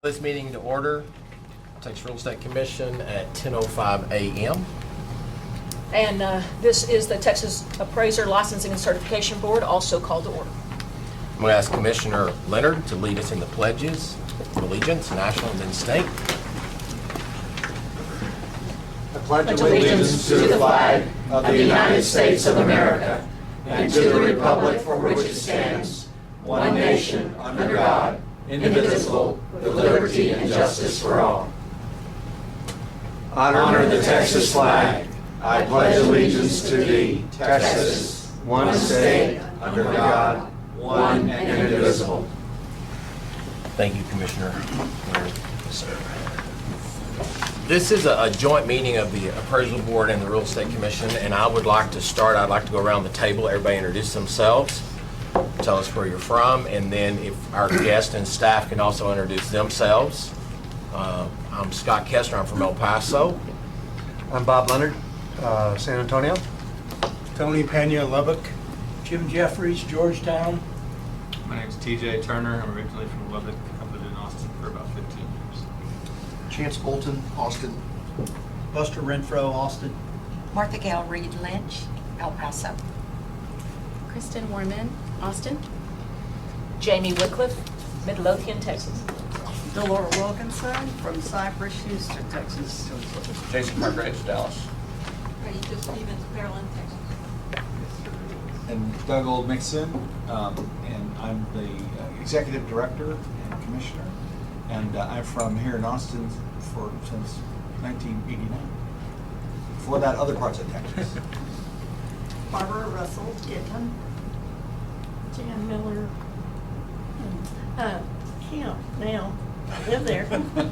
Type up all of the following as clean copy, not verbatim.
This meeting to order. Texas Real Estate Commission at 10:05 a.m. And this is the Texas Appraiser Licensing and Certification Board, also called to order. I'm going to ask Commissioner Leonard to lead us in the pledges of allegiance, national and then state. I pledge allegiance to the flag of the United States of America and to the republic for which it stands, one nation, under God, indivisible, with liberty and justice for all. Honor the Texas flag. I pledge allegiance to thee, Texas, one state, under God, one and indivisible. Thank you, Commissioner. This is a joint meeting of the Appraisal Board and the Real Estate Commission, and I would like to start. I'd like to go around the table, everybody introduce themselves, tell us where you're from, and then if our guests and staff can also introduce themselves. I'm Scott Kessler. I'm from El Paso. I'm Bob Leonard, San Antonio. Tony Pena, Lubbock. Jim Jeffries, Georgetown. My name's TJ Turner. I'm originally from Lubbock. I've lived in Austin for about 15 years. Chance Bolton, Austin. Buster Renfro, Austin. Martha Gale Reed Lynch, El Paso. Kristen Warman, Austin. Jamie Wycliffe, Midlothian, Texas. Delora Wilkinson from Cypress, Houston, Texas. Jason Margaret, Dallas. Rachel Stevens, Maryland, Texas. And Doug Old Mixon, and I'm the executive director and commissioner, and I'm from here in Austin since 1989. Before that, other parts of Texas. Barbara Russell, Denton. Jan Miller. Camp now. I live there.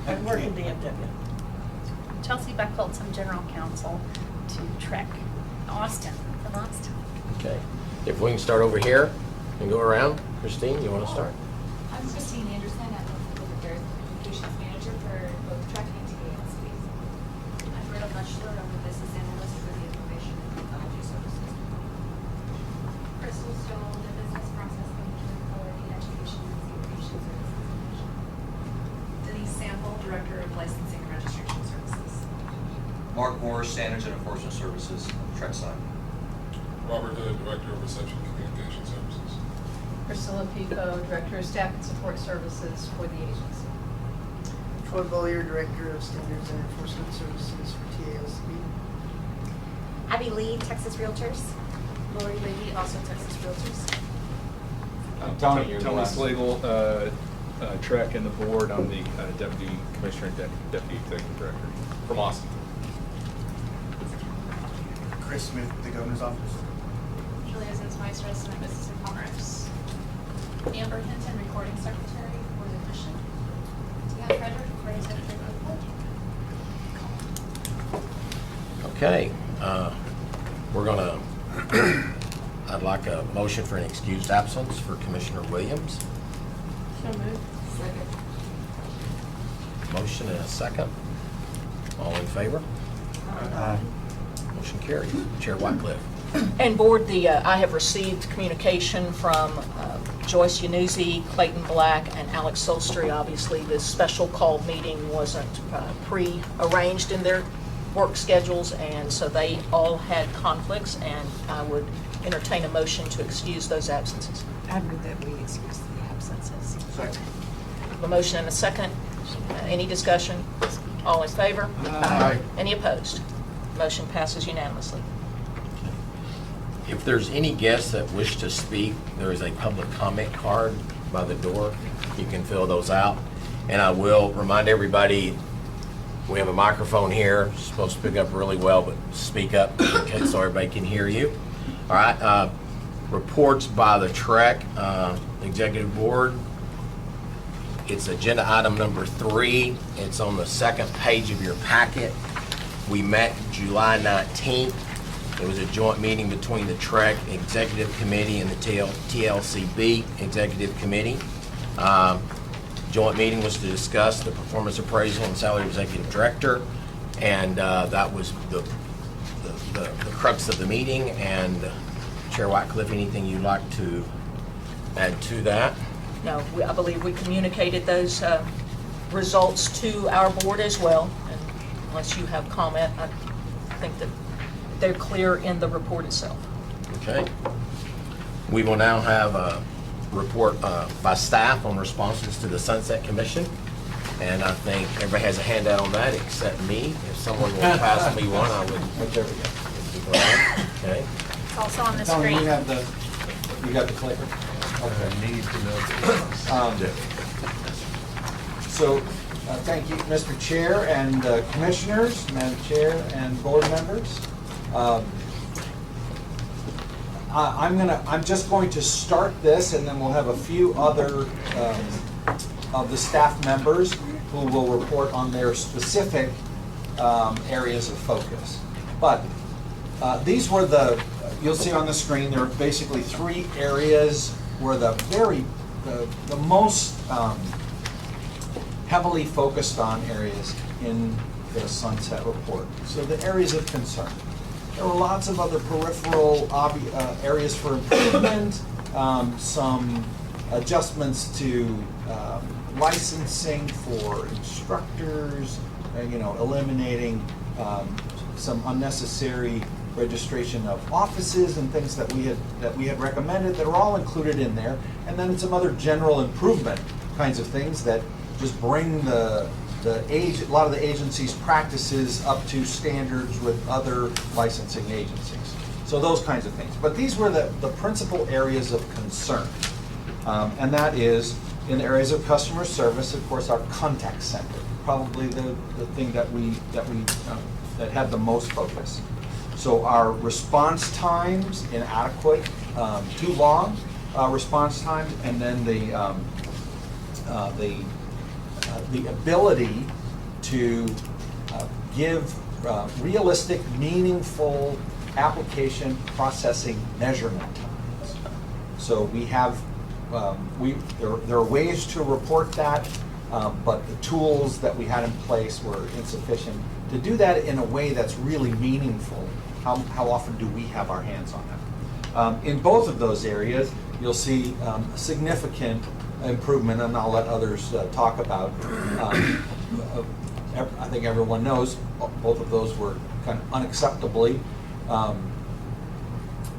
I work in DFW. Chelsea Beckholtz, I'm general counsel to TREC, Austin, from Austin. Okay. If we can start over here and go around. Christine, you want to start? I'm Christine Anderson. I'm the Public Communications Manager for both TREC and TALCB. I'm Britta Muchler. I'm the Business Analyst for the Information and Technology Services. Crystal Stoll, the Business Process Manager for the Education and Communication Services Division. Denise Sample, Director of Licensing and Registration Services. Mark Morris, Standards and Enforcement Services, TREC side. Robert Hood, Director of Reception Communication Services. Priscilla Pico, Director of Staff and Support Services for the agency. Troy Bollier, Director of Standards and Enforcement Services for TALCB. Abby Lee, Texas Realtors. Lori Levy, also Texas Realtors. Tony, you're the Tony last. Slagle, TREC and the board. I'm the Deputy Commissioner and Deputy Executive Director from Austin. Chris Smith, the Governor's Office. Julia Zinsmeister, Resident Business and Commerce. Amber Hinton, Recording Secretary for the Commission. Deanne Frederick, Recording Secretary for the Board. Okay. We're going to, I'd like a motion for an excused absence for Commissioner Williams. So moved. Second. Motion and a second. All in favor? Motion carries. Chair Wycliffe. And Board, I have received communication from Joyce Yanuzzi, Clayton Black, and Alex Solstry. Obviously, this special call meeting wasn't pre-arranged in their work schedules, and so they all had conflicts, and I would entertain a motion to excuse those absences. I move that we excuse the absences. Second. A motion and a second. Any discussion? All in favor? Aye. Any opposed? Motion passes unanimously. If there's any guests that wish to speak, there is a public comment card by the door. You can fill those out. And I will remind everybody, we have a microphone here, it's supposed to pick up really well, but speak up so everybody can hear you. All right, reports by the TREC Executive Board. It's agenda item number 3. It's on the second page of your packet. We met July 19th. It was a joint meeting between the TREC Executive Committee and the TLCB Executive Committee. Joint meeting was to discuss the performance appraisal and salary of Executive Director, and that was the crux of the meeting. And Chair Wycliffe, anything you'd like to add to that? No, I believe we communicated those results to our board as well. And unless you have comment, I think that they're clear in the report itself. Okay. We will now have a report by staff on responses to the Sunset Commission. And I think everybody has a handout on that except me. If someone will pass me one, I would. Right there we go. Okay. It's also on the Tony, screen. you got the clicker? I need to know. So, thank you, Mr. Chair and Commissioners, Madam Chair and board members. I'm just going to start this, and then we'll have a few other of the staff members who will report on their specific areas of focus. But these were you'll see on the screen, there are basically 3 areas where the most heavily focused on areas in the Sunset Report. So the areas of concern. There were lots of other peripheral areas for improvement, some adjustments to licensing for instructors, eliminating some unnecessary registration of offices and things that we had recommended that are all included in there. And then some other general improvement kinds of things that just bring a lot of the agency's practices up to standards with other licensing agencies. So those kinds of things. But these were the principal areas of concern. And that is in the areas of customer service, of course, our contact center, probably the thing that had the most focus. So our response times inadequate, too long response times, and then the ability to give realistic, meaningful application processing measurement times. So we have there are ways to report that, but the tools that we had in place were insufficient to do that in a way that's really meaningful. How often do we have our hands on it? In both of those areas, you'll see significant improvement, and I'll let others talk about. I think everyone knows both of those were kind of unacceptably,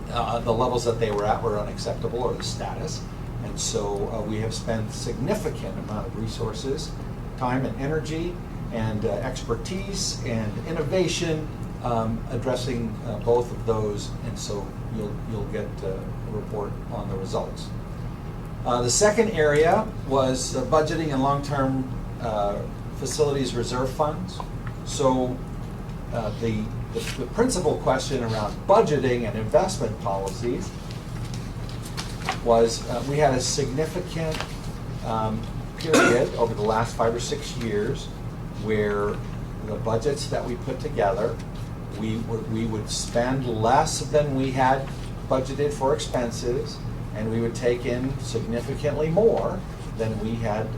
the levels that they were at were unacceptable, or the status. And so we have spent significant amount of resources, time and energy, and expertise and innovation addressing both of those, and so you'll get a report on the results. The second area was budgeting and long-term facilities reserve funds. So the principal question around budgeting and investment policies was we had a significant period over the last 5 or 6 years where the budgets that we put together, we would spend less than we had budgeted for expenses, and we would take in significantly more than we had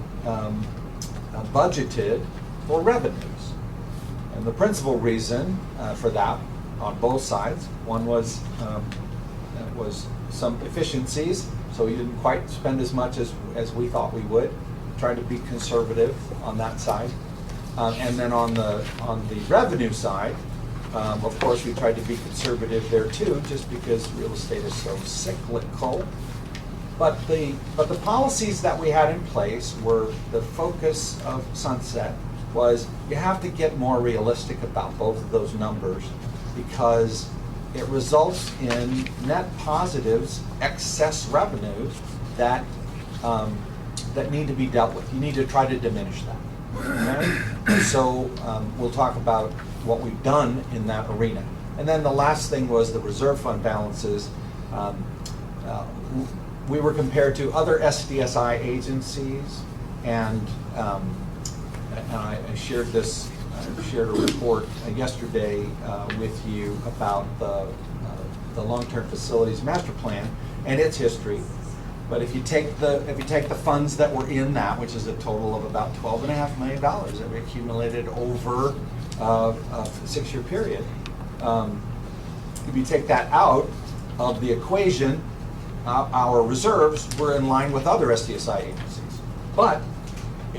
budgeted for revenues. And the principal reason for that on both sides, one was some efficiencies, so we didn't quite spend as much as we thought we would. Tried to be conservative on that side. And then on the revenue side, of course, we tried to be conservative there too, just because real estate is so cyclical. But the policies that we had in place were the focus of Sunset was you have to get more realistic about both of those numbers, because it results in net positives, excess revenues that need to be dealt with. You need to try to diminish that. Okay? And so we'll talk about what we've done in that arena. And then the last thing was the reserve fund balances. We were compared to other SDSI agencies, and I shared a report yesterday with you about the long-term facilities master plan and its history. But if you take the funds that were in that, which is a total of about $12.5 million that we accumulated over a 6-year period, if you take that out of the equation, our reserves were in line with other SDSI agencies. But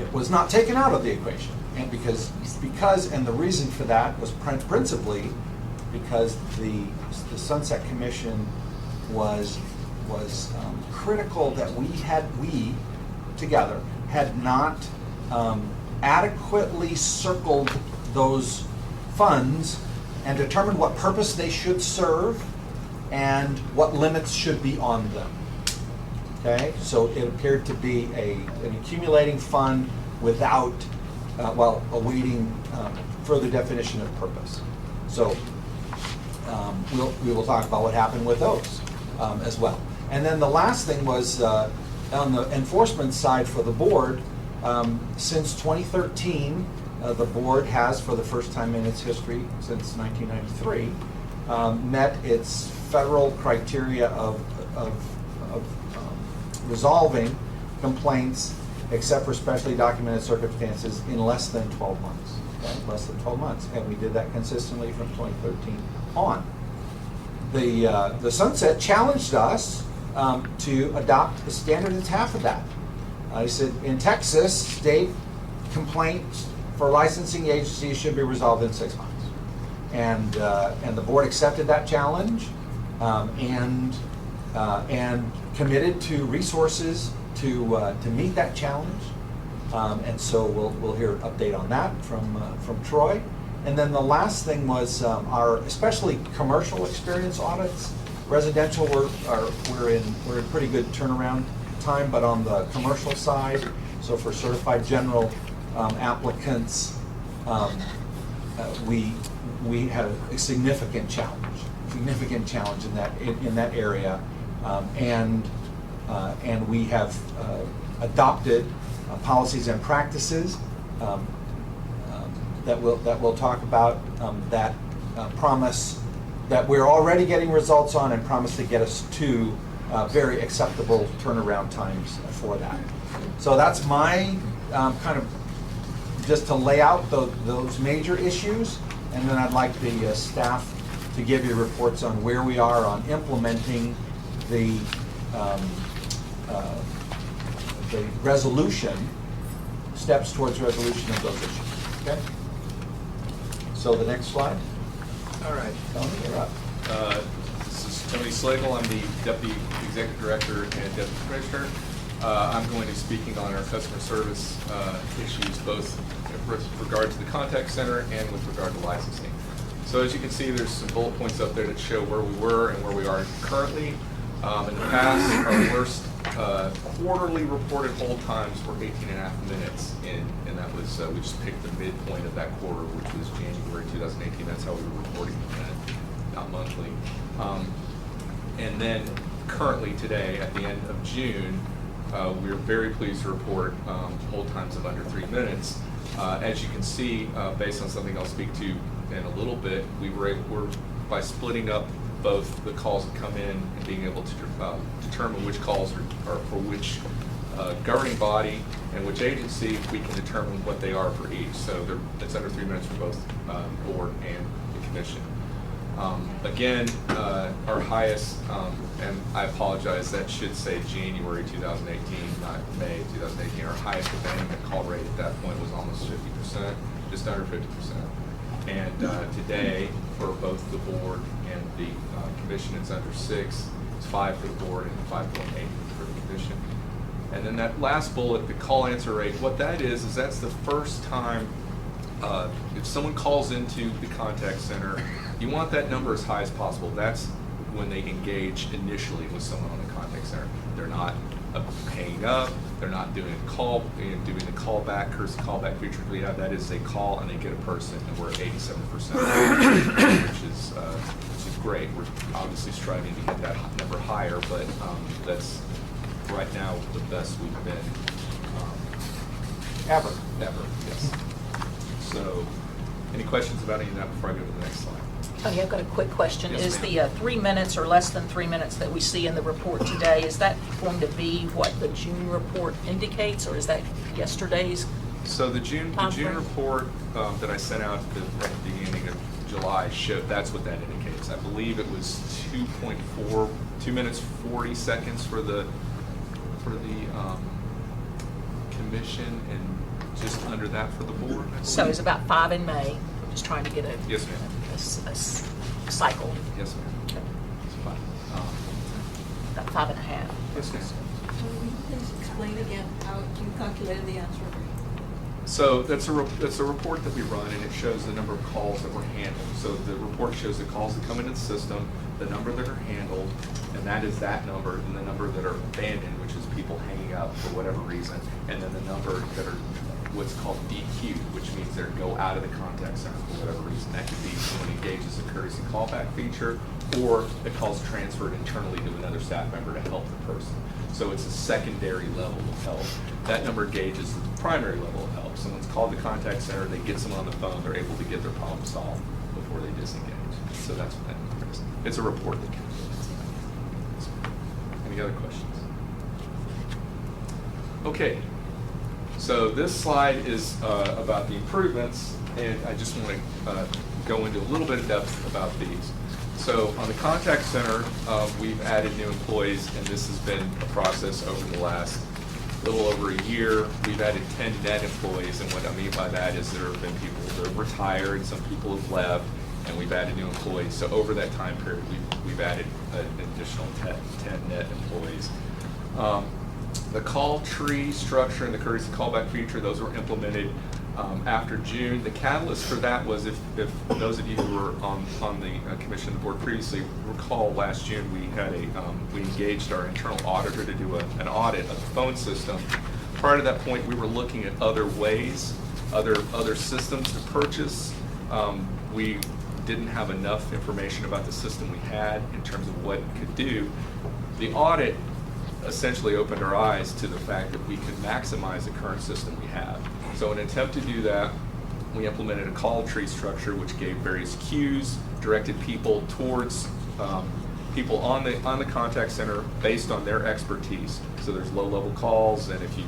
it was not taken out of the equation. And because and the reason for that was principally because the Sunset Commission was critical that we together had not adequately circled those funds and determined what purpose they should serve and what limits should be on them. Okay, so it appeared to be an accumulating fund without, awaiting further definition of purpose. So we will talk about what happened with those as well. And then the last thing was on the enforcement side for the board. Since 2013, the board has, for the first time in its history since 1993, met its federal criteria of resolving complaints except for specially documented circumstances in less than 12 months. Okay? Less than 12 months. And we did that consistently from 2013 on. The Sunset challenged us to adopt a standard that's half of that. I said, in Texas, state complaints for licensing agencies should be resolved in 6 months. And the board accepted that challenge and committed to resources to meet that challenge. And so we'll hear an update on that from Troy. And then the last thing was our especially commercial experience audits. Residential we're in pretty good turnaround time, but on the commercial side, so for certified general applicants, we had a significant challenge in that area, and we have adopted policies and practices that we'll talk about that promise that we're already getting results on and promise to get us to very acceptable turnaround times for that. So that's my kind of just to lay out those major issues, and then I'd like the staff to give you reports on where we are on implementing the resolution, steps towards resolution of those issues. Okay? So the next slide. All right. Tony, you're up. This is Tony Slagle. I'm the Deputy Executive Director and Deputy Commissioner. I'm going to be speaking on our customer service issues, both with regard to the contact center and with regard to licensing. So as you can see, there's some bullet points up there that show where we were and where we are currently. In the past, our worst quarterly reported hold times were 18.5 minutes, and that was, we just picked the midpoint of that quarter, which was January 2018. That's how we were reporting that, not monthly. And then currently today, at the end of June, we're very pleased to report hold times of under 3 minutes. As you can see, based on something I'll speak to in a little bit, we're by splitting up both the calls that come in and being able to determine which calls are for which governing body and which agency, we can determine what they are for each. So it's under 3 minutes for both board and the commission. Again, our highest, and I apologize, that should say January 2018, not May 2018. Our highest abandonment call rate at that point was almost 50%, just under 50%. And today, for both the board and the commission, it's under 6. It's 5 for the board and 5.8 for the commission. And then that last bullet, the call answer rate, what that is that's the first time if someone calls into the contact center, you want that number as high as possible. That's when they engage initially with someone on the contact center. They're not hanging up. They're not doing a call, doing the callback, courtesy callback feature we have. That is, they call and they get a person, and we're at 87%, which is great. We're obviously striving to get that number higher, but that's right now the best we've been Ever. Yes. So, any questions about any of that before I go to the next slide? Tony, I've got a quick question. Yes, Is ma'am. the 3 minutes or less than 3 minutes that we see in the report today, is that going to be what the June report indicates, or is that yesterday's? So the June report that I sent out at the beginning of July showed that's what that indicates. I believe it was 2 minutes 40 seconds for the commission and just under that for the board. I So believe. it's about 5 in May. We're just trying to get a, Yes, ma'am. a cycle, Yes, ma'am. It's fine. about 5.5. Yes, ma'am. Will you please explain again how you calculated the answer rate? So that's a report that we run, and it shows the number of calls that were handled. So the report shows the calls that come into the system, the number that are handled, and that is that number, and the number that are abandoned, which is people hanging up for whatever reason, and then the number that are what's called DQ, which means they go out of the contact center for whatever reason. That could be someone engages a courtesy callback feature, or the call's transferred internally to another staff member to help the person. So it's a secondary level of help. That number gauges the primary level of help. Someone's called the contact center, they get someone on the phone, they're able to get their problem solved before they disengage. So that's what that number is. It's a report that calculates that. Any other questions? Okay. So this slide is about the improvements, and I just want to go into a little bit of depth about these. So on the contact center, we've added new employees, and this has been a process over the last little over a year. We've added 10 net employees, and what I mean by that is there have been people that have retired, some people have left, and we've added new employees. So over that time period, we've added an additional 10 net employees. The call tree structure and the courtesy callback feature, those were implemented after June. The catalyst for that was if those of you who were on the commission and the board previously recall, last June we engaged our internal auditor to do an audit of the phone system. Prior to that point, we were looking at other ways, other systems to purchase. We didn't have enough information about the system we had in terms of what it could do. The audit essentially opened our eyes to the fact that we could maximize the current system we have. So in an attempt to do that, we implemented a call tree structure which gave various cues, directed people towards people on the contact center based on their expertise. So there's low-level calls, and if you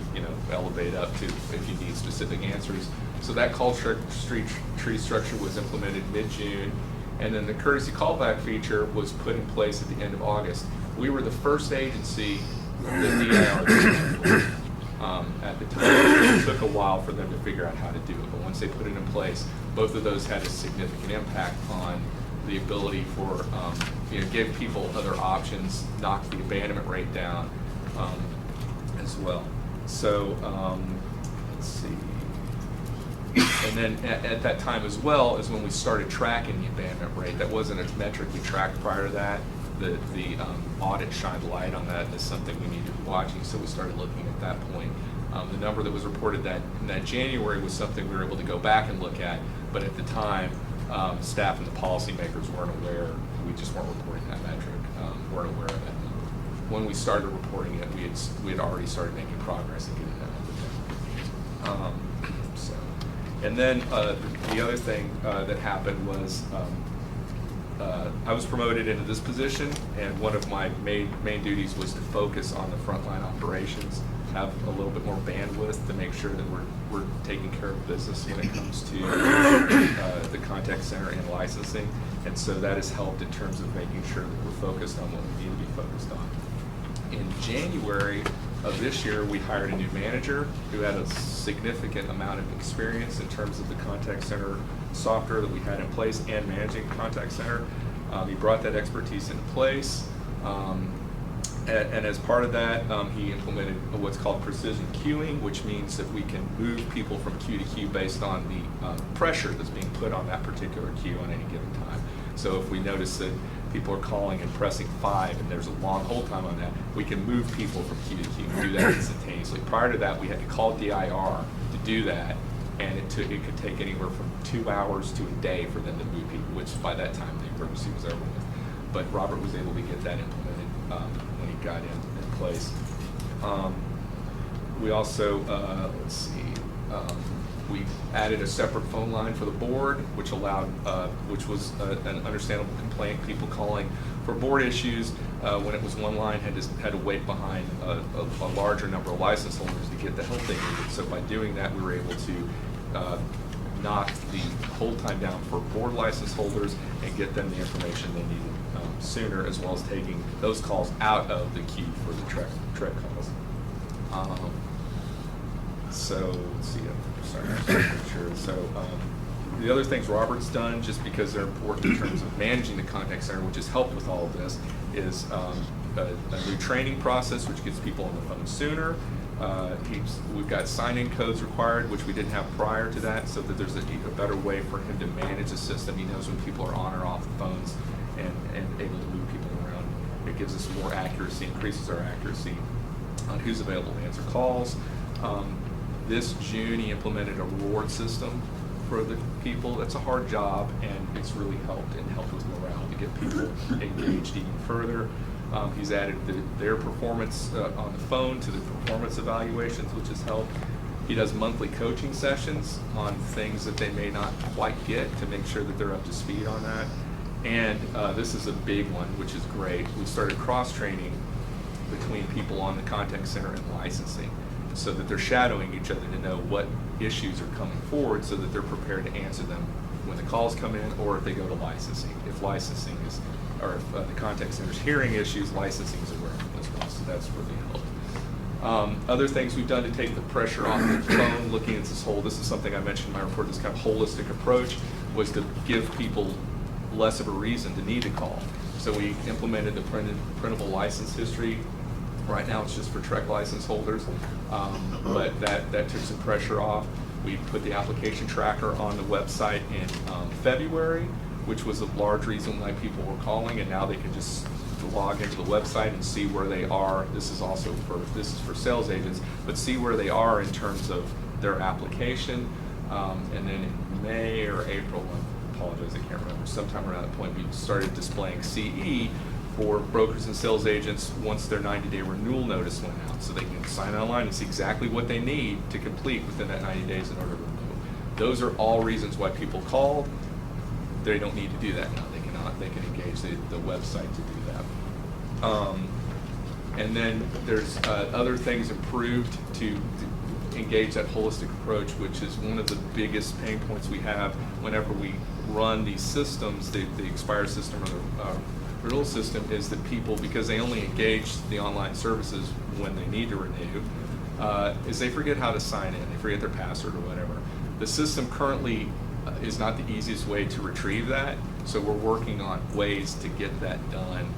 elevate up to if you need specific answers. So that call tree structure was implemented mid-June, and then the courtesy callback feature was put in place at the end of August. We were the first agency that DIR at the time. It took a while for them to figure out how to do it, but once they put it in place, both of those had a significant impact on the ability for, give people other options, knock the abandonment rate down as well. So, let's see. And then at that time as well is when we started tracking the abandonment rate. That wasn't a metric we tracked prior to that. The audit shined light on that as something we needed to be watching, so we started looking at that point. The number that was reported in that January was something we were able to go back and look at, but at the time, staff and the policymakers weren't aware. We just weren't reporting that metric, weren't aware of that number. When we started reporting it, we had already started making progress in getting that number down. And then the other thing that happened was I was promoted into this position, and one of my main duties was to focus on the frontline operations, have a little bit more bandwidth to make sure that we're taking care of business when it comes to the contact center and licensing. And so that has helped in terms of making sure that we're focused on what we need to be focused on. In January of this year, we hired a new manager who had a significant amount of experience in terms of the contact center software that we had in place and managing the contact center. He brought that expertise into place. And as part of that, he implemented what's called precision queuing, which means that we can move people from queue to queue based on the pressure that's being put on that particular queue on any given time. So if we notice that people are calling and pressing 5 and there's a long hold time on that, we can move people from queue to queue and do that instantaneously. Prior to that, we had to call DIR to do that, and it could take anywhere from 2 hours to a day for them to move people, which by that time the emergency was over with. But Robert was able to get that implemented when he got in place. We also, we added a separate phone line for the board, which allowed, which was an understandable complaint, people calling for board issues when it was one line had to wait behind a larger number of license holders to get the help they needed. So by doing that, we were able to knock the hold time down for board license holders and get them the information they needed sooner, as well as taking those calls out of the queue for the TREC calls. So, let's see, I'm sorry, I'm just making sure. So, the other things Robert's done, just because they're important in terms of managing the contact center, which has helped with all of this, is a new training process, which gets people on the phone sooner. We've got sign-in codes required, which we didn't have prior to that, so that there's a better way for him to manage the system. He knows when people are on or off the phones and able to move people around. It gives us more accuracy, increases our accuracy on who's available to answer calls. This June, he implemented a reward system for the people. That's a hard job, and it's really helped with morale to get people engaged even further. He's added their performance on the phone to the performance evaluations, which has helped. He does monthly coaching sessions on things that they may not quite get to make sure that they're up to speed on that. And this is a big one, which is great. We started cross-training between people on the contact center and licensing, so that they're shadowing each other to know what issues are coming forward, so that they're prepared to answer them when the calls come in, or if they go to licensing. If licensing is, or if the contact center's hearing issues, licensing is aware of them as well, so that's really helped. Other things we've done to take the pressure off the phone, looking at this is something I mentioned in my report, this kind of holistic approach, was to give people less of a reason to need to call. So we implemented the printable license history. Right now it's just for TREC license holders, but that took some pressure off. We put the application tracker on the website in February, which was a large reason why people were calling, and now they can just log into the website and see where they are. This is for sales agents, but see where they are in terms of their application. And then in May or April, I apologize, I can't remember, sometime around that point, we started displaying CE for brokers and sales agents once their 90-day renewal notice went out, so they can sign online and see exactly what they need to complete within that 90 days in order to renew. Those are all reasons why people call. They don't need to do that now. They can engage the website to do that. And then there's other things improved to engage that holistic approach, which is one of the biggest pain points we have whenever we run these systems, the Expire system or the renewal system, is that people, because they only engage the online services when they need to renew, is they forget how to sign in, they forget their password or whatever. The system currently is not the easiest way to retrieve that, so we're working on ways to get that done,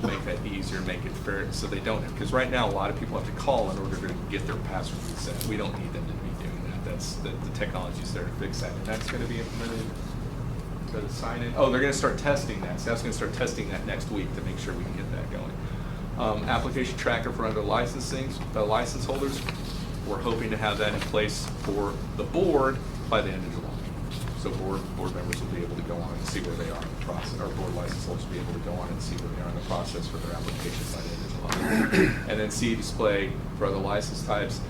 make that easier, make it fair, so they don't, because right now a lot of people have to call in order to get their password reset. We don't need them to be doing that. That's the technology's there to fix that, and that's going to be implemented. For the sign in. Oh, they're going to start testing that. So that's going to start testing that next week to make sure we can get that going. Application tracker for under license holders. We're hoping to have that in place for the board by the end of July. So board members will be able to go on and see where they are in the process. Our board license holders will be able to go on and see where they are in the process for their applications by the end of July. And then CE display for other license types.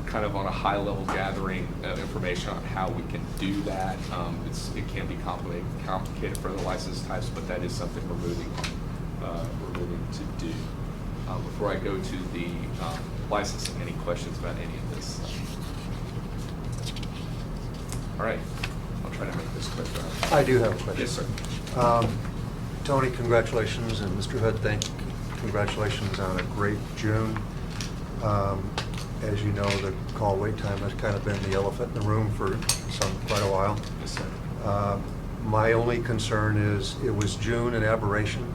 Kind of on a high level gathering information on how we can do that. It can be complicated for the license types, but that is something we're moving to do. Before I go to the licensing, any questions about any of this? All right, I'll try to make this quick. I do have a question. Yes, sir. Tony, congratulations, and Mr. Hood, congratulations on a great June. As you know, the call wait time has kind of been the elephant in the room for quite a while. Yes, sir. My only concern is it was June an aberration,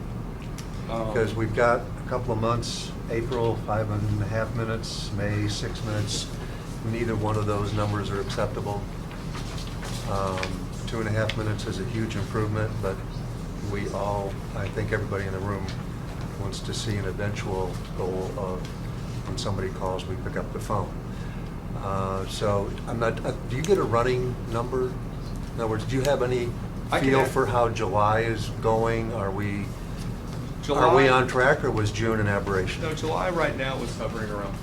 because we've got a couple of months, April 5.5 minutes, May 6 minutes. Neither one of those numbers are acceptable. 2.5 minutes is a huge improvement, but we all, I think everybody in the room wants to see an eventual goal of when somebody calls, we pick up the phone. So I'm not, do you get a running number? In other words, do you have any feel for how July is going? Are we on track, or was June an aberration? No, July right now was hovering around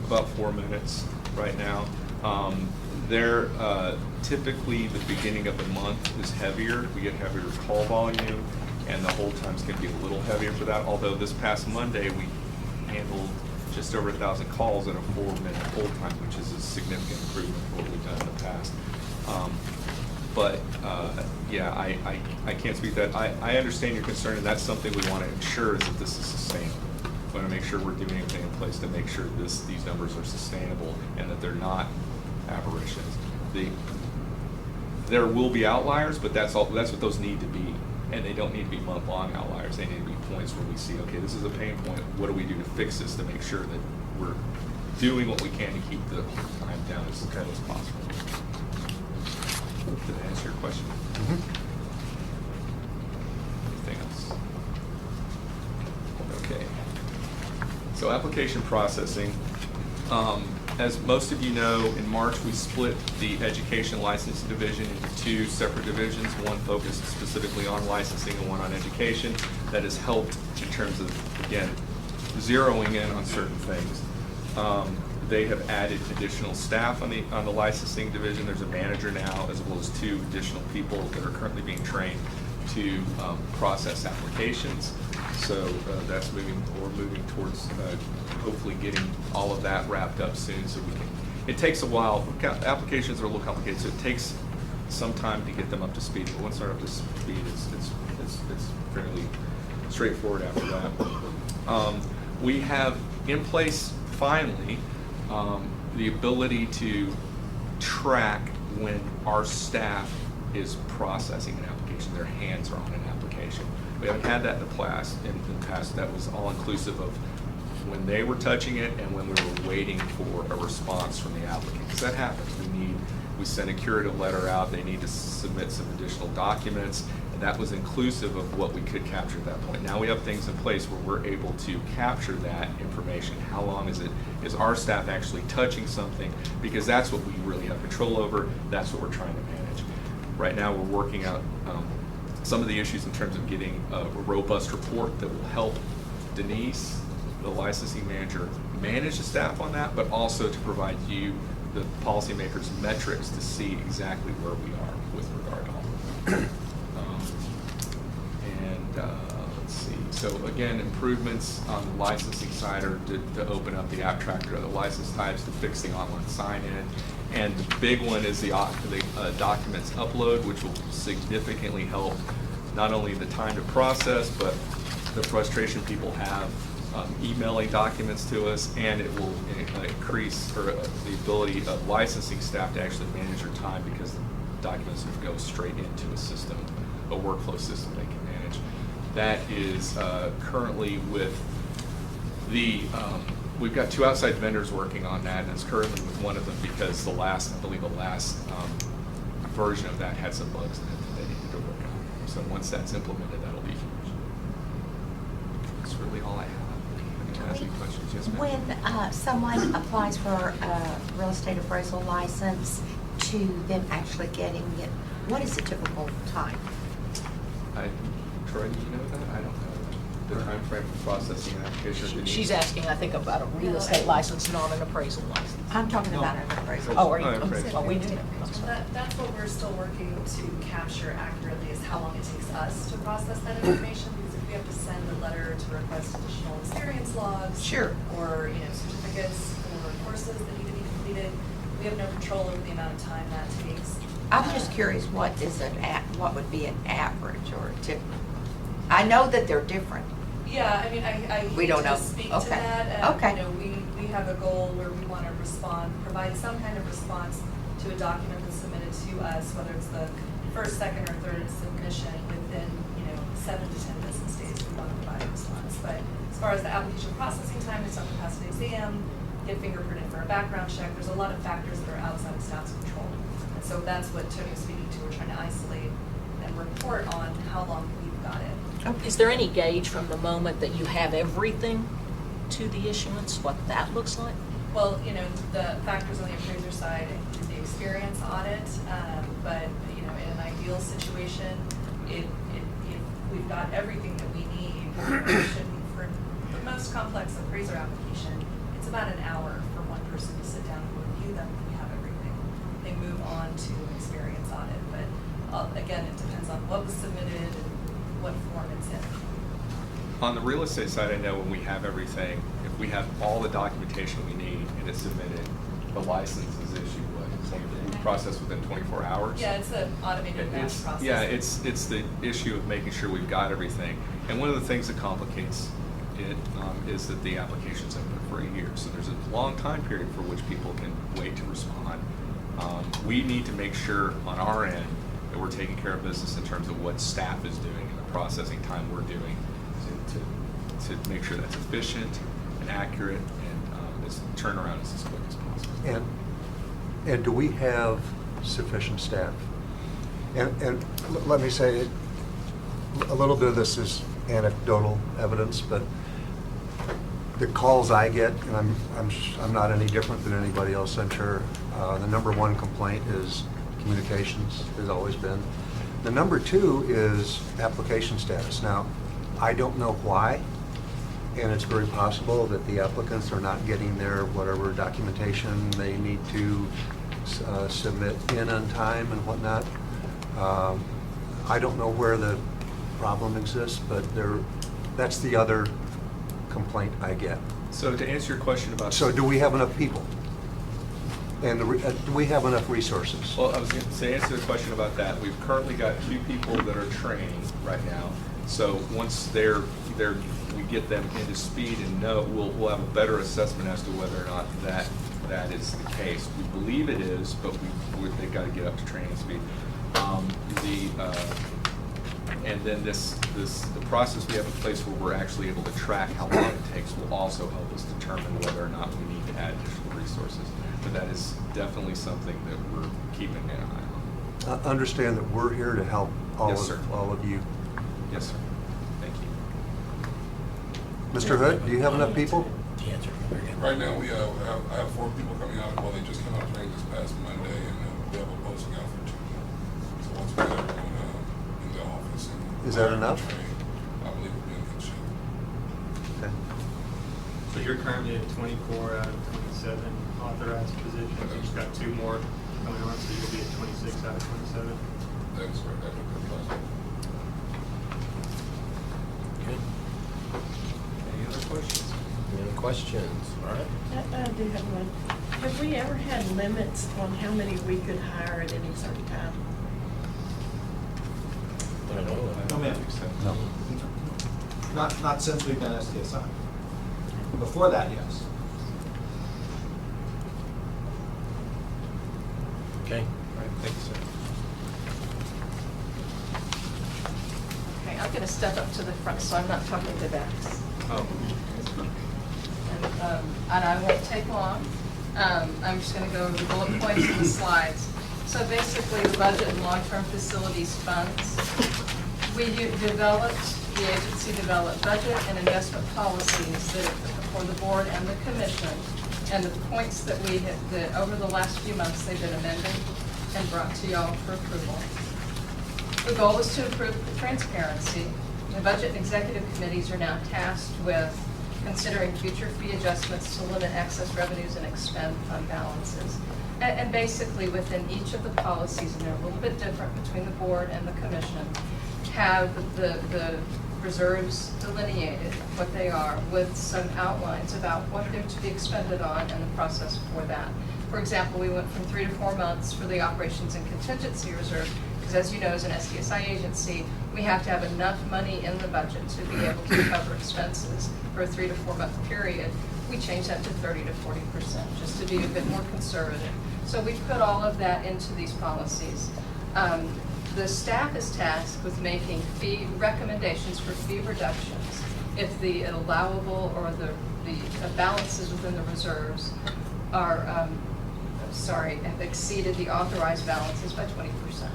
about 4 minutes right now. Typically the beginning of the month is heavier. We get heavier call volume, and the hold times can be a little heavier for that. Although this past Monday we handled just over 1,000 calls at a 4-minute hold time, which is a significant improvement from what we've done in the past. Yeah, I can't speak to that. I understand your concern, and that's something we want to ensure is that this is sustainable. We want to make sure we're doing everything in place to make sure these numbers are sustainable and that they're not aberrations. There will be outliers, but that's what those need to be. And they don't need to be month-long outliers. They need to be points where we see, okay, this is a pain point. What do we do to fix this to make sure that we're doing what we can to keep the time down as low as possible? Did that answer your question? Anything else? Okay. So application processing. As most of you know, in March we split the education licensing division into two separate divisions, one focused specifically on licensing and one on education. That has helped in terms of, again, zeroing in on certain things. They have added additional staff on the licensing division. There's a manager now, as well as 2 additional people that are currently being trained to process applications. So that's we're moving towards hopefully getting all of that wrapped up soon, so we can. It takes a while. Applications are a little complicated, so it takes some time to get them up to speed. But once they're up to speed, it's fairly straightforward after that. We have in place finally the ability to track when our staff is processing an application. Their hands are on an application. We haven't had that in the past. That was all inclusive of when they were touching it and when we were waiting for a response from the applicant. Because that happens. We send a curative letter out. They need to submit some additional documents, and that was inclusive of what we could capture at that point. Now we have things in place where we're able to capture that information. How long is our staff actually touching something? Because that's what we really have control over. That's what we're trying to manage. Right now we're working out some of the issues in terms of getting a robust report that will help Denise, the licensing manager, manage the staff on that, but also to provide you, the policymakers, metrics to see exactly where we are with regard to all of that. Let's see. So again, improvements on the licensing side are to open up the app tracker to the license types, to fix the online sign-in. And the big one is the documents upload, which will significantly help not only the time to process, but the frustration people have emailing documents to us, and it will increase the ability of licensing staff to actually manage their time, because the documents will go straight into a system, a workflow system they can manage. That is currently with the we've got 2 outside vendors working on that, and it's currently with one of them because I believe the last version of that had some bugs in it that they needed to work on. So once that's implemented, that'll be huge. That's really all I have. Ask any questions. Yes, ma'am. When someone applies for a real estate appraisal license to them actually getting it, what is the typical time? Troy, do you know that? I don't know the time frame for processing an application. She's asking, I think, about a real estate license, not an appraisal license. I'm talking about an appraisal. Oh, are you? appraisal. Well, we do. That's what we're still working to capture accurately, is how long it takes us to process that information. Because if we have to send a letter to request additional experience logs, Sure, or certificates or courses that need to be completed, we have no control over the amount of time that takes. I'm just curious, what would be an average or a typical? I know that they're different. Yeah, I mean, I We don't know. can't speak to Okay. that. Okay. We have a goal where we want to provide some kind of response to a document that's submitted to us, whether it's the first, second, or third submission within, 7 to 10 business days. We want to provide a response. But as far as the application processing time, it's on capacity exam, get fingerprinted for a background check. There's a lot of factors that are outside of staff's control. And so that's what Tony was speaking to. We're trying to isolate and report on how long we've got it. Is there any gauge from the moment that you have everything to the issuance, what that looks like? Well, the factors on the appraiser side include the experience audit, but, in an ideal situation, if we've got everything that we need, for the most complex appraiser application, it's about an hour for one person to sit down and review them if we have everything. They move on to an experience audit, but again, it depends on what was submitted and what form it's in. On the real estate side, I know when we have everything, if we have all the documentation we need and it's submitted, the license is issued, processed within 24 hours. Yeah, it's an automated batch process. Yeah, it's the issue of making sure we've got everything. And one of the things that complicates it is that the application's open for a year. So there's a long time period for which people can wait to respond. We need to make sure on our end that we're taking care of business in terms of what staff is doing and the processing time we're doing to make sure that's efficient and accurate and this turnaround is as quick as possible. And do we have sufficient staff? And let me say, a little bit of this is anecdotal evidence, but the calls I get, and I'm not any different than anybody else, I'm sure. The number one complaint is communications, has always been. The number two is application status. Now, I don't know why, and it's very possible that the applicants are not getting their whatever documentation they need to submit in on time and whatnot. I don't know where the problem exists, but that's the other complaint I get. So to answer your question about... So do we have enough people? And do we have enough resources? Well, I was going to say, answer the question about that. We've currently got 2 people that are training right now. So once we get them into speed and know, we'll have a better assessment as to whether or not that is the case. We believe it is, but they've got to get up to training speed. And then the process we have in place where we're actually able to track how long it takes will also help us determine whether or not we need to add additional resources. But that is definitely something that we're keeping an eye on. Understand that we're here to help all of you. Yes, sir. Thank you. Mr. Hood, do you have enough people? Right now, I have 4 people coming out. Well, they just came out of training this past Monday, and we have a posting out for 2 more. So once we get everyone in the office. Is that enough? I believe we'll be in good shape. Okay. So you're currently at 24 out of 27 authorized positions. You've got 2 more coming on, so you'll be at 26 out of 27. That's right. That's a good place. Good. Any other questions? Any questions? All right. I do have one. Have we ever had limits on how many we could hire at any certain time? I don't know. No, ma'am. No. Not since we've been SDSI. Before that, yes. Okay. All right, thank you, sir. Okay, I'm going to step up to the front so I'm not talking to backs. Oh. And I won't take long. I'm just going to go over the bullet points in the slides. So basically, the budget and long-term facilities funds. The agency developed budget and investment policies that for the board and the commission. And the points that that over the last few months, they've been amended and brought to y'all for approval. The goal is to improve transparency. The budget and executive committees are now tasked with considering future fee adjustments to limit excess revenues and expend fund balances. And basically, within each of the policies, and they're a little bit different between the board and the commission, have the reserves delineated, what they are, with some outlines about what they're to be expended on and the process for that. For example, we went from 3 to 4 months for the operations and contingency reserve, because as you know, as an SDSI agency, we have to have enough money in the budget to be able to cover expenses for a 3 to 4 month period. We changed that to 30 to 40%, just to be a bit more conservative. So we put all of that into these policies. The staff is tasked with making fee recommendations for fee reductions if the allowable or the balances within the reserves are, have exceeded the authorized balances by 20%.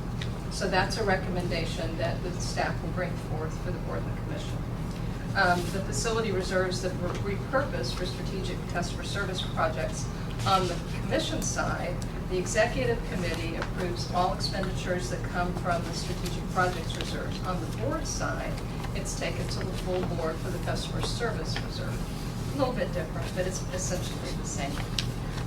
So that's a recommendation that the staff will bring forth for the board and the commission. The facility reserves that were repurposed for strategic customer service projects. On the commission side, the executive committee approves all expenditures that come from the strategic projects reserves. On the board side, it's taken to the full board for the customer service reserve. A little bit different, but it's essentially the same.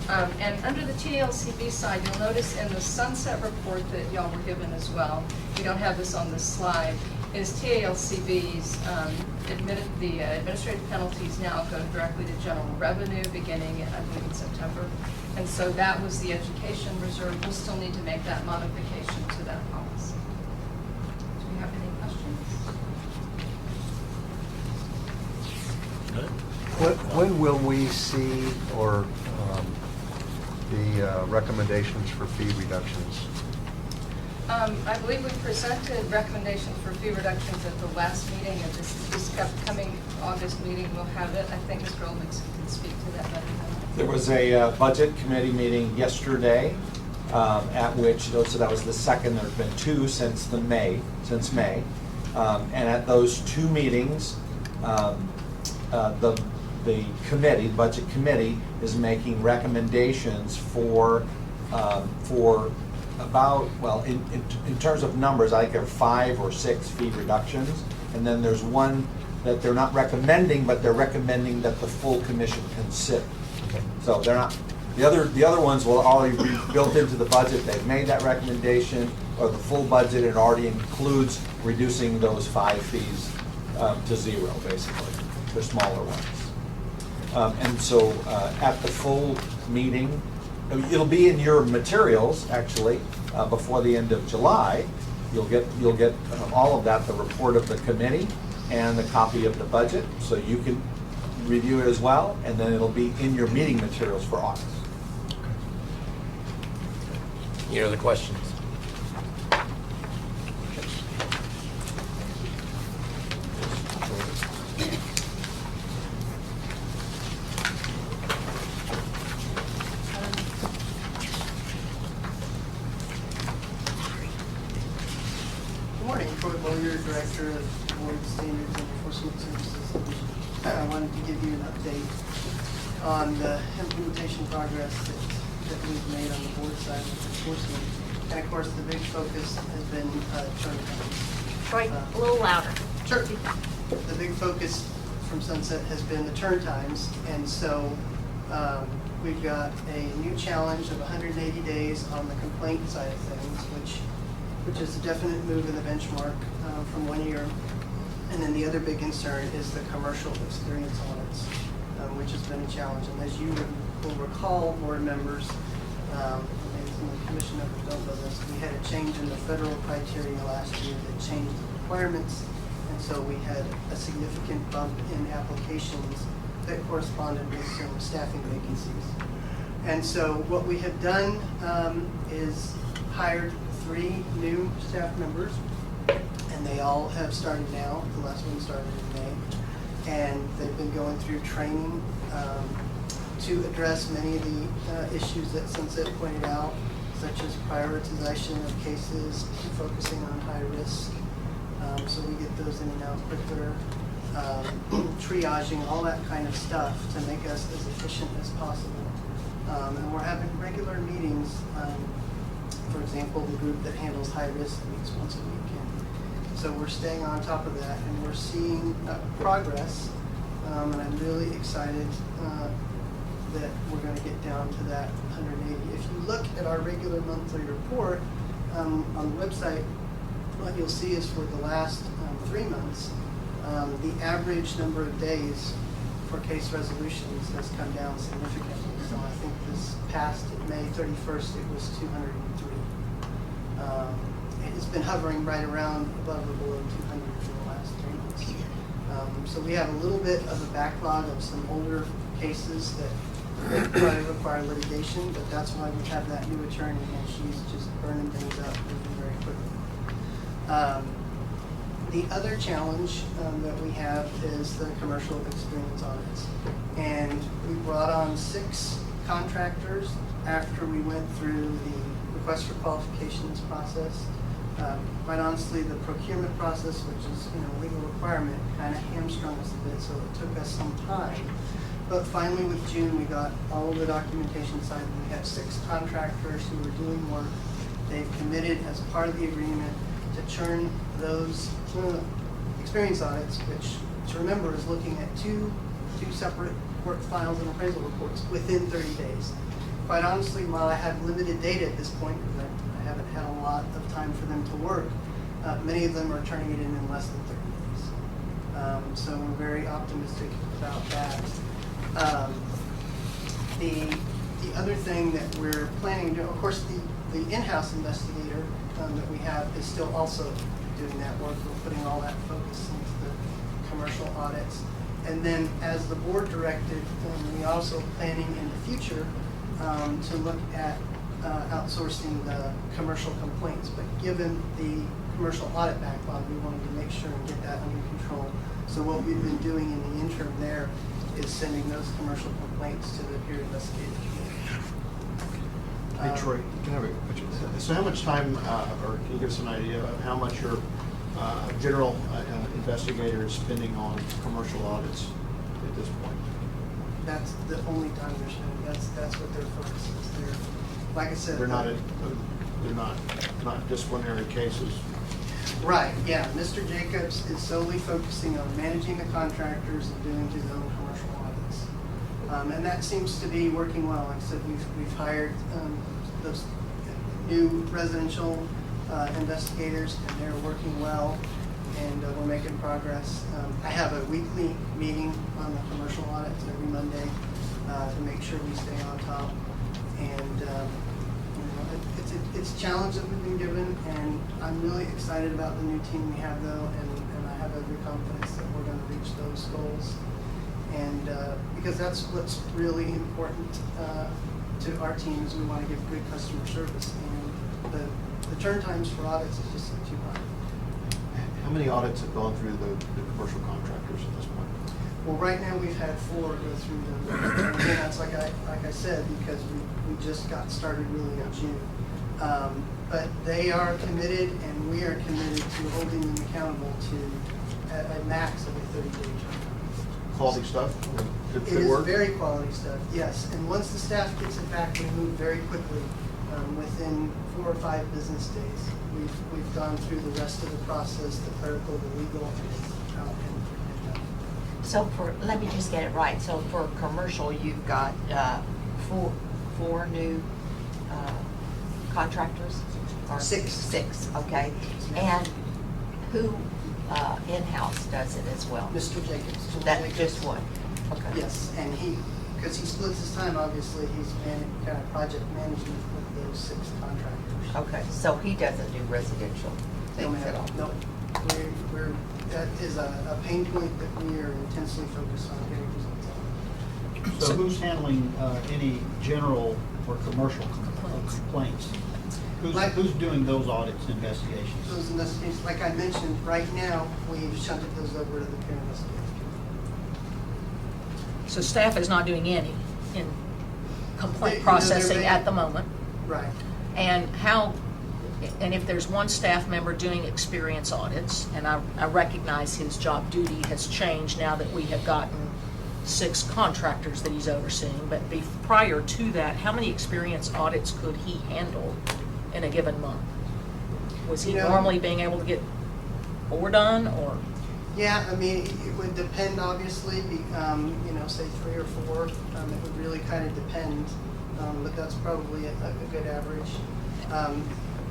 And under the TALCB side, you'll notice in the sunset report that y'all were given as well, we don't have this on this slide, is TALCB's the administrative penalties now go directly to general revenue beginning, I believe, in September. And so that was the education reserve. We'll still need to make that modification to that policy. Do we have any questions? when will we see or the recommendations for fee reductions? I believe we presented recommendations for fee reductions at the last meeting, and this upcoming August meeting will have it. I think Mr. Oldman can speak to that better than I. There was a budget committee meeting yesterday, at which, so that was the second, there's been two since May. And at those two meetings, the committee, budget committee, is making recommendations for about, well, in terms of numbers, I think there are 5 or 6 fee reductions. And then there's one that they're not recommending, but they're recommending that the full commission consider. So they're not, the other ones will already be built into the budget. They've made that recommendation, or the full budget, it already includes reducing those 5 fees to 0, basically, the smaller ones. And so at the full meeting, it'll be in your materials, actually, before the end of July. You'll get all of that, the report of the committee and the copy of the budget, so you can review it as well, and then it'll be in your meeting materials for August. Any other questions? Good morning, Troy Bowyer, Director of Board Standards and Enforcement Services Division. I wanted to give you an update on the implementation progress that we've made on the board side with enforcement. And of course, the big focus has been turn times. Troy, a little louder. Sure. The big focus from Sunset has been the turn times, and so we've got a new challenge of 180 days on the complaint side of things, which is a definite move in the benchmark from 1 year. And then the other big concern is the commercial experience audits, which has been a challenge. And as you will recall, board members, maybe some of the commission members don't know this, we had a change in the federal criteria last year that changed the requirements. And so we had a significant bump in applications that corresponded with some staffing vacancies. And so what we have done is hired 3 new staff members, and they all have started now. The last one started in May, and they've been going through training to address many of the issues that Sunset pointed out, such as prioritization of cases, focusing on high risk, so we get those in and out quicker, triaging, all that kind of stuff to make us as efficient as possible. And we're having regular meetings. For example, the group that handles high risk meets once a week. And so we're staying on top of that, and we're seeing progress. And I'm really excited that we're going to get down to that 180. If you look at our regular monthly report on the website, what you'll see is for the last 3 months, the average number of days for case resolutions has come down significantly. So I think this past May 31st, it was 203. It's been hovering right around above or below 200 for the last 3 months. So we have a little bit of a backlog of some older cases that probably require litigation, but that's why we have that new attorney, and she's just burning things up moving very quickly. The other challenge that we have is the commercial experience audits. And we brought on 6 contractors after we went through the request for qualifications process. Quite honestly, the procurement process, which is a legal requirement, kind of hamstrung us a bit, so it took us some time. But finally, with June, we got all of the documentation signed. We have 6 contractors who are doing work. They've committed as part of the agreement to churn those experience audits, which, to remember, is looking at two separate work files and appraisal reports within 30 days. Quite honestly, while I have limited data at this point, because I haven't had a lot of time for them to work, many of them are turning it in less than 30 days. So we're very optimistic about that. The other thing that we're planning to do, of course, the in-house investigator that we have is still also doing that work. We're putting all that focus into the commercial audits. And then, as the board directed, we also planning in the future to look at outsourcing the commercial complaints. But given the commercial audit backlog, we wanted to make sure and get that under control. So what we've been doing in the interim there is sending those commercial complaints to the peer investigative committee. Hey, Troy, can I have a question? So how much time, or can you give us an idea of how much your general investigator is spending on commercial audits at this point? That's the only time they're spending. That's what their focus is. They're, like I said, They're not disciplinary cases. Right, yeah. Mr. Jacobs is solely focusing on managing the contractors and doing his own commercial audits. And that seems to be working well. Like I said, we've hired those new residential investigators, and they're working well, and we're making progress. I have a weekly meeting on the commercial audits every Monday to make sure we stay on top. And it's a challenge that we've been given, and I'm really excited about the new team we have, though, and I have every confidence that we're going to reach those goals. And because that's what's really important to our team, is we want to give good customer service, and the turn times for audits is just too high. How many audits have gone through the commercial contractors at this point? Well, right now we've had 4 go through them, and again, that's like I said, because we just got started really in June. But they are committed, and we are committed to holding them accountable to a max of a 30-day turnaround. Quality stuff? Good It is work? very quality stuff, yes. And once the staff gets it back, we move very quickly. Within 4 or 5 business days, we've gone through the rest of the process, the clerical, the legal, and So let me just get it right. So for commercial, you've got four new contractors? Or 6. 6, okay. And who in-house does it as well? Mr. Jacobs. That just one? Okay. Yes, and because he splits his time, obviously, he's kind of project management with those 6 contractors. Okay, so he doesn't do residential things at all? No, that is a pain point that we are intensely focused on getting results on. So who's handling any general or commercial complaints? Who's doing those audits, investigations? Those investigations, like I mentioned, right now, we've shunted those over to the peer investigative committee. So staff is not doing any in complaint They're processing at the moment. Right. And if there's one staff member doing experience audits, and I recognize his job duty has changed now that we have gotten 6 contractors that he's overseeing, but prior to that, how many experience audits could he handle in a given month? Was he normally being able to get 4 done, or? Yeah, I mean, it would depend, obviously, say 3 or 4. It would really kind of depend, but that's probably a good average.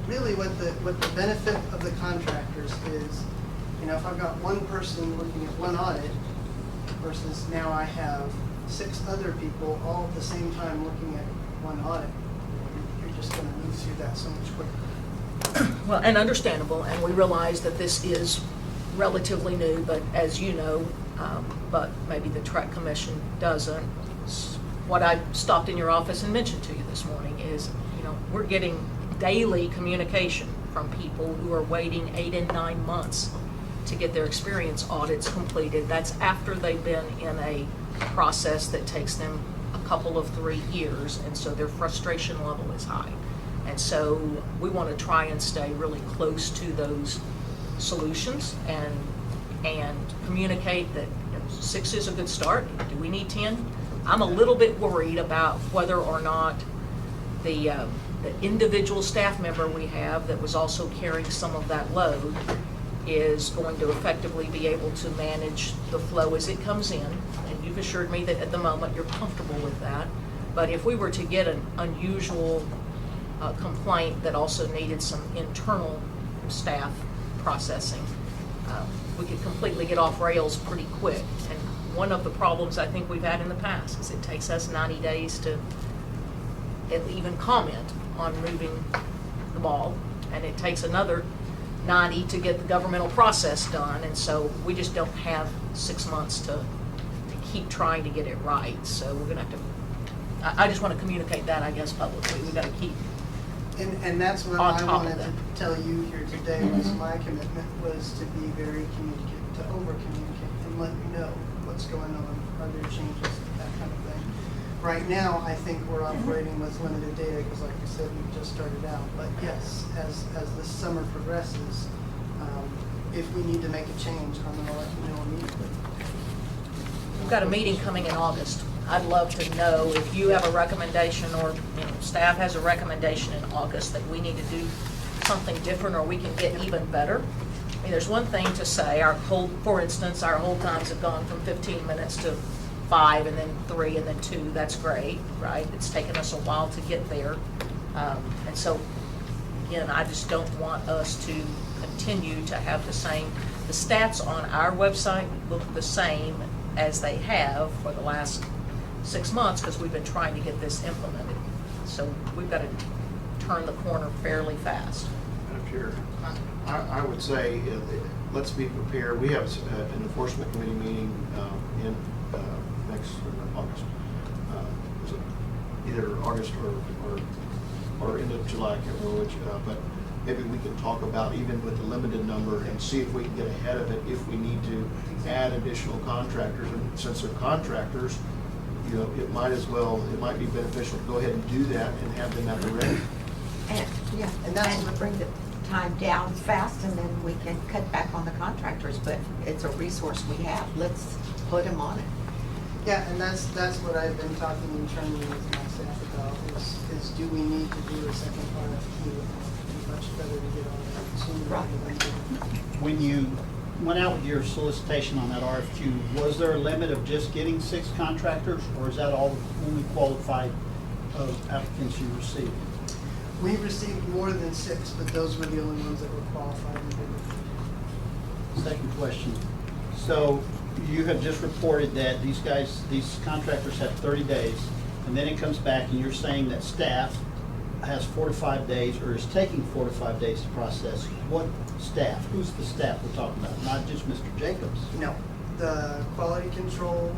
Really, what the benefit of the contractors is, if I've got one person looking at one audit versus now I have 6 other people all at the same time looking at one audit, you're just going to move through that so much quicker. Well, and understandable, and we realize that this is relatively new, but as you know, but maybe the TREC Commission doesn't. What I stopped in your office and mentioned to you this morning is, we're getting daily communication from people who are waiting 8 and 9 months to get their experience audits completed. That's after they've been in a process that takes them a couple of 3 years, and so their frustration level is high. And so we want to try and stay really close to those solutions and communicate that 6 is a good start. Do we need 10? I'm a little bit worried about whether or not the individual staff member we have that was also carrying some of that load is going to effectively be able to manage the flow as it comes in. And you've assured me that at the moment you're comfortable with that. But if we were to get an unusual complaint that also needed some internal staff processing, we could completely get off rails pretty quick. And one of the problems I think we've had in the past is it takes us 90 days to even comment on moving the ball, and it takes another 90 to get the governmental process done, and so we just don't have 6 months to keep trying to get it right, so we're gonna have to, I just want to communicate that, I guess, publicly. We gotta keep, And that's what On I top of wanted to that. tell you here today, was my commitment was to be very communicative, to over-communicate and let you know what's going on, are there changes, that kind of thing. Right now, I think we're operating with limited data, because like I said, we just started out. But yes, as this summer progresses, if we need to make a change, I'm gonna let you know immediately. we've got a meeting coming in August. I'd love to know if you have a recommendation, or, you know, staff has a recommendation in August that we need to do something different, or we can get even better. I mean, there's one thing to say, for instance, our hold times have gone from 15 minutes to 5, and then 3, and then 2. That's great, right? It's taken us a while to get there. And so, again, I just don't want us to continue to have the stats on our website look the same as they have for the last 6 months, because we've been trying to get this implemented. So we've got to turn the corner fairly fast. Madam Chair, I would say, let's be prepared. We have an enforcement committee meeting in next August. Is it either August or end of July, I can't remember which, but maybe we can talk about, even with the limited number, and see if we can get ahead of it if we need to add additional contractors. And since they're contractors, you know, it might be beneficial to go ahead and do that and have them at the ready. And bring the time down fast, and then we can cut back on the contractors, but it's a resource we have. Let's put them on it. Yeah, and that's what I've been talking internally with my staff about, is do we need to do a second RFQ? It'd be much better to get on that sooner rather than later. When you went out with your solicitation on that RFQ, was there a limit of just getting 6 contractors, or is that all only qualified applicants you received? We received more than 6, but those were the only ones that were qualified and bid. Second question. So you have just reported that these contractors have 30 days, and then it comes back and you're saying that staff has 4 to 5 days, or is taking 4 to 5 days to process. What staff? Who's the staff we're talking about? Not just Mr. Jacobs. No, the quality control,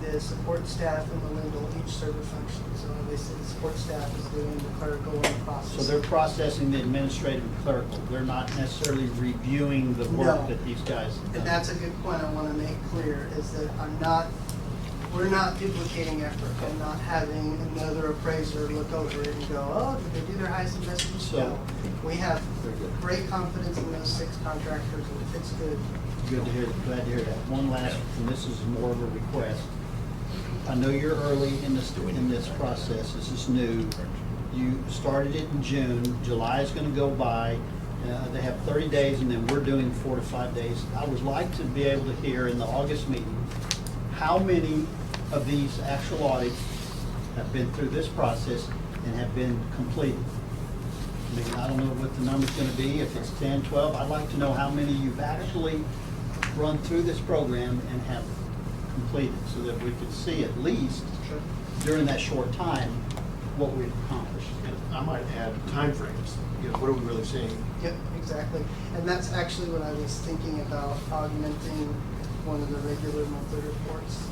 the support staff, and the Lindell each serve a function. So obviously the support staff is doing the clerical and the process. So they're processing the administrative and clerical. They're not necessarily reviewing the work No. that these guys have done. And that's a good point I want to make clear, is that we're not duplicating effort. I'm not having another appraiser look over it and go, oh, did they do their highest and best use? No. We have great confidence in those 6 contractors, and it fits good. Good to hear, glad to hear that. One last, and this is more of a request. I know you're early in this process. This is new. You started it in June. July is going to go by. They have 30 days, and then we're doing 4 to 5 days. I would like to be able to hear in the August meeting how many of these actual audits have been through this process and have been completed. I mean, I don't know what the number's going to be, if it's 10, 12. I'd like to know how many you've actually run through this program and have completed, so that we could see at least during that short time what we've accomplished. And I might add timeframes. You know, what are we really seeing? Yep, exactly. And that's actually what I was thinking about, augmenting one of the regular monthly reports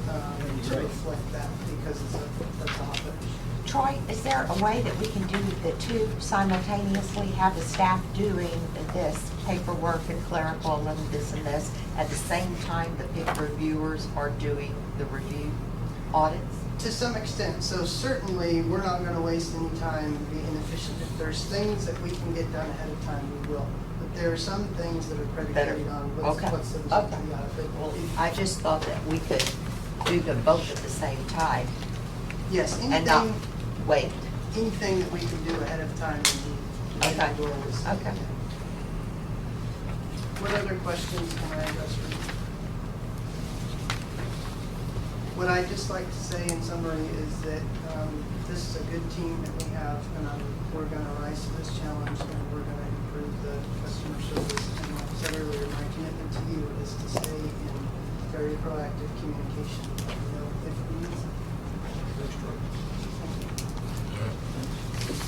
to reflect that, because that's a hot button. Troy, is there a way that we can do the 2 simultaneously, have the staff doing this paperwork and clerical and this, at the same time the peer reviewers are doing the review audits? To some extent. So certainly, we're not going to waste any time and be inefficient. If there's things that we can get done ahead of time, we will. But there are some things that are predicated on what's the result of the audit. Well, I just thought that we could do them both at the same time. Yes, And not wait. anything that we can do ahead of time would be always. Okay. What other questions can I address for you? What I'd just like to say in summary is that this is a good team that we have, and we're going to rise to this challenge, and we're going to improve the customer service. And like I said earlier, my commitment to you is to stay in very proactive communication. You know, if we need something.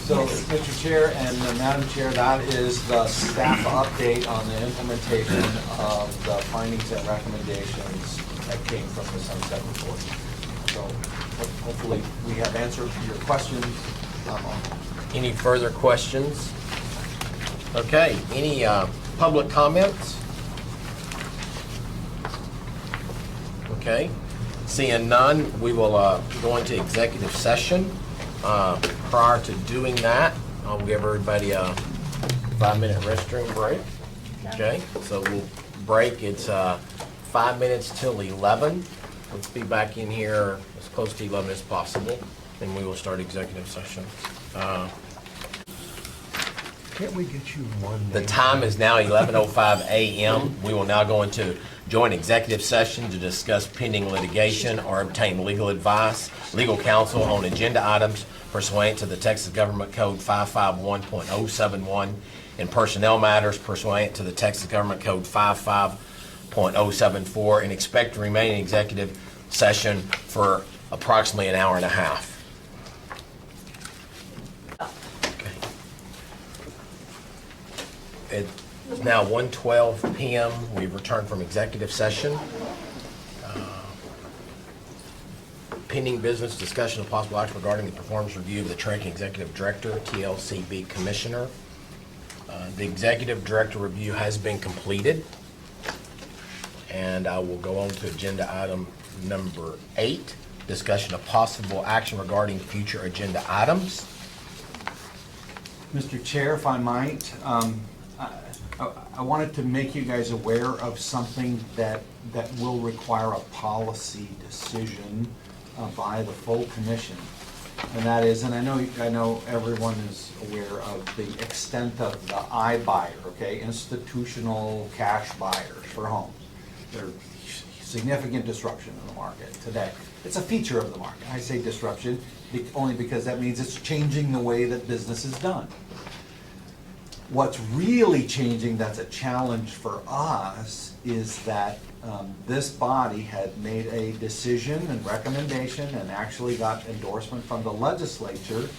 So, Mr. Chair and Madam Chair, that is the staff update on the implementation of the findings and recommendations that came from the Sunset Report. So hopefully we have answered your questions. Any further questions? Okay, any public comments? Okay, seeing none, we will go into executive session. Prior to doing that, I'll give everybody a 5-minute restroom break. Okay, so we'll break. It's 5 minutes till 11. Let's be back in here as close to 11 as possible, and we will start executive session. Can't we get you one The name? time is now 11:05 a.m. We will now go into joint executive session to discuss pending litigation or obtain legal advice, legal counsel on agenda items pursuant to the Texas Government Code 551.071 and personnel matters pursuant to the Texas Government Code 55.074, and expect to remain in executive session for approximately an hour and a half. It's now 1:12 p.m. We've returned from executive session. Pending business, discussion of possible action regarding the performance review of the TREC Executive Director, TLCB Commissioner. The Executive Director review has been completed, and I will go on to agenda item number 8, discussion of possible action regarding future agenda items. Mr. Chair, if I might, I wanted to make you guys aware of something that will require a policy decision by the full commission. And that is, and I know everyone is aware of the extent of the iBuyer, okay, institutional cash buyers for homes. There's significant disruption in the market today. It's a feature of the market. I say disruption only because that means it's changing the way that business is done. What's really changing that's a challenge for us is that this body had made a decision and recommendation and actually got endorsement from the legislature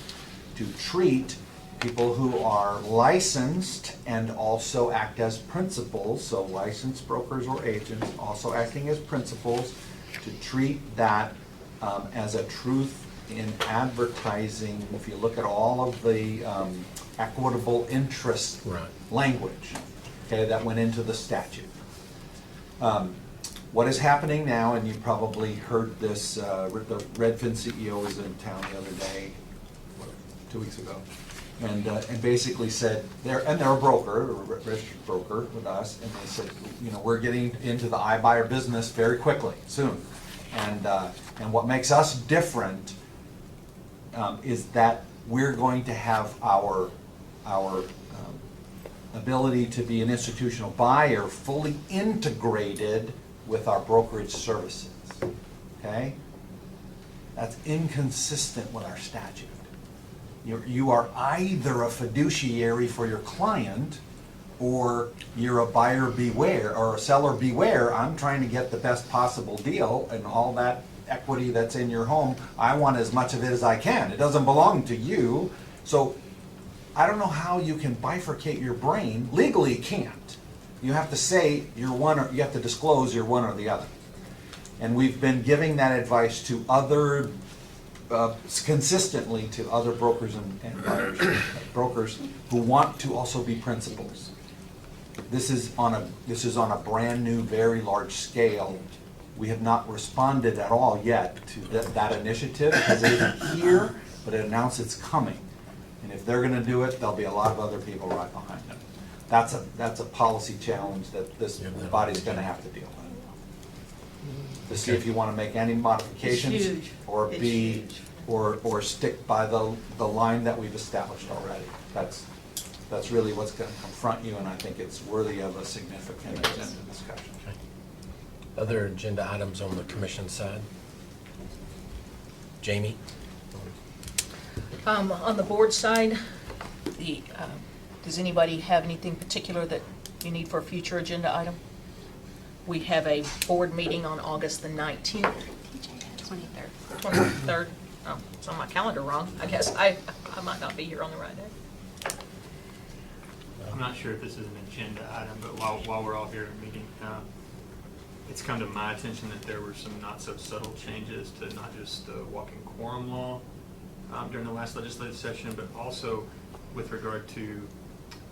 to treat people who are licensed and also act as principals, so licensed brokers or agents also acting as principals, to treat that as a truth in advertising. If you look at all of the equitable interest language, okay, that went into the statute. What is happening now, and you probably heard this, the Redfin CEO was in town the other day, 2 weeks ago, and basically said, they're a broker, a registered broker with us, and they said, you know, we're getting into the iBuyer business very quickly, soon. And what makes us different is that we're going to have our ability to be an institutional buyer fully integrated with our brokerage services, okay? That's inconsistent with our statute. You are either a fiduciary for your client or you're a buyer beware or a seller beware. I'm trying to get the best possible deal, and all that equity that's in your home, I want as much of it as I can. It doesn't belong to you. So I don't know how you can bifurcate your brain. Legally, you can't. You have to say you're one, or you have to disclose you're one or the other. And we've been giving that advice to other, consistently to other brokers and buyers, brokers who want to also be principals. This is on a brand new, very large scale. We have not responded at all yet to that initiative because it isn't here, but it announced it's coming. And if they're going to do it, there'll be a lot of other people right behind them. That's a policy challenge that this body's going to have to deal with. To see if you want to make any modifications, It's huge. or It's be, huge. or stick by the line that we've established already. That's really what's going to confront you, and I think it's worthy of a significant agenda discussion. Other agenda items on the commission side? Jamie? On the board side, does anybody have anything particular that you need for a future agenda item? We have a board meeting on August the 19th. 23rd. 23rd. Oh, it's on my calendar wrong. I guess I might not be here on the right day. I'm not sure if this is an agenda item, but while we're all here in a meeting, it's come to my attention that there were some not so subtle changes to not just the walking quorum law during the last legislative session, but also with regard to,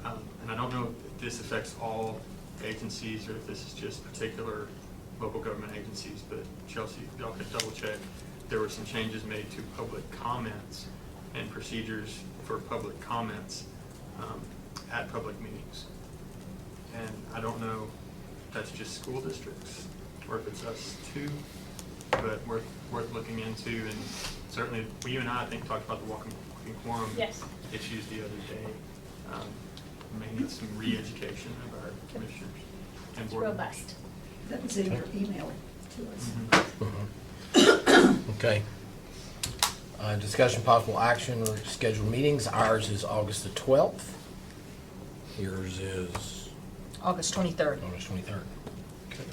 and I don't know if this affects all agencies or if this is just particular local government agencies, but Chelsea, if y'all could double check. There were some changes made to public comments and procedures for public comments at public meetings. And I don't know if that's just school districts or if it's us too, but worth looking into. And certainly, you and I think, talked about the walking quorum issues the other day. May need some re-education of our commissioners and board members. Robust. That was in your email to us. Okay. Discussion possible action or scheduled meetings. Ours is August the 12th. Yours is August 23rd. August 23rd. Okay.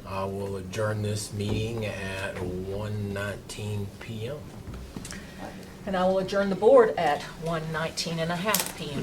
I will adjourn this meeting at 1:19 p.m. And I will adjourn the board at 1:19 and a half p.m.